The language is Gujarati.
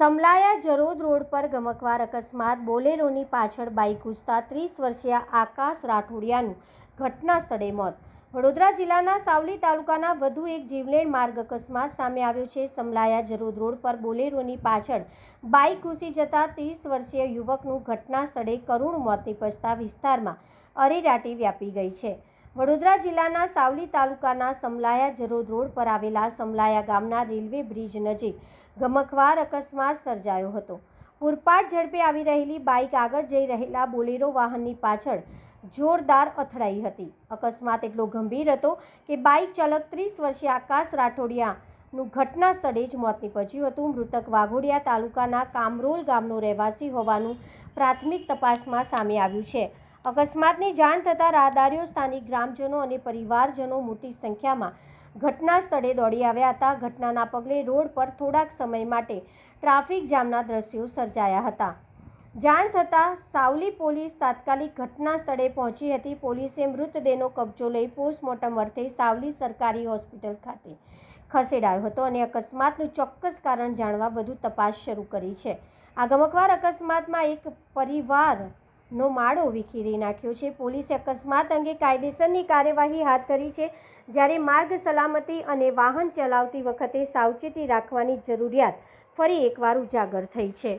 સમલાયા જરોદ રોડ પર ગમકવાર અકસ્માત. બોલેરોની પાછળ બાઇક ઘૂસતા 30 વર્ષીય આકાશ રાઠોડિયાનું ઘટના સ્થળે મોત. વડોદરા જિલ્લાના સાવલી તાલુકાના વધુ એક જીવલેણ માર્ગ અકસ્માત સામે આવ્યો છે. સમલાયા જરોદ રોડ પર બોલેરોની પાછળ બાઇક ઘૂસી જતા 30 વર્ષીય યુવકનું ઘટના સ્થળે કરુણ મોત નીપજતા વિસ્તારમાં અરેરાટી વ્યાપી ગઈ છે. વડોદરા જિલ્લાના સાવલી તાલુકાના સમલાયા જરોદ રોડ પર આવેલા સમલાયા ગામના રેલવે બ્રિજ નજીક ગમકવાર અકસ્માત સર્જાયો હતો. પૂરપાટ ઝડપે આવી રહેલી બાઇક આગળ જઈ રહેલા બોલેરો વાહનની પાછળ જોરદાર અથડાઈ હતી. અકસ્માત એટલો ગંભીર હતો કે બાઇક ચાલક 30 વર્ષીય આકાશ રાઠોડિયાનું ઘટના સ્થળે જ મોત નીપજ્યું હતું. મૃતક વાઘોડિયા તાલુકાના કામરોલ ગામનો રહેવાસી હોવાનું પ્રાથમિક તપાસમાં સામે આવ્યું છે. અકસ્માતની જાણ થતાં રાહદારીઓ, સ્થાનિક ગ્રામજનો અને પરિવારજનો મોટી સંખ્યામાં ઘટના સ્થળે દોડી આવ્યા હતા. ઘટનાના પગલે રોડ પર થોડાક સમય માટે ટ્રાફિક જામના દ્રશ્યો સર્જાયા હતા. જાણ થતાં સાવલી પોલીસ તાત્કાલિક ઘટના સ્થળે પહોંચી હતી. પોલીસે મૃતદેહનો કબજો લઈ પોસ્ટમોર્ટમ અર્થે સાવલી સરકારી હોસ્પિટલ ખાતે ખસેડાયો હતો અને અકસ્માતનું ચોક્કસ કારણ જાણવા વધુ તપાસ શરૂ કરી છે. આ ગમકવાર અકસ્માતમાં એક પરિવારનો માળો વિખેરી નાખ્યો છે. પોલીસે અકસ્માત અંગે કાયદેસરની કાર્યવાહી હાથ ધરી છે. જ્યારે માર્ગ સલામતી અને વાહન ચલાવતી વખતે સાવચેતી રાખવાની જરૂરિયાત ફરી એકવાર ઉજાગર થઈ છે.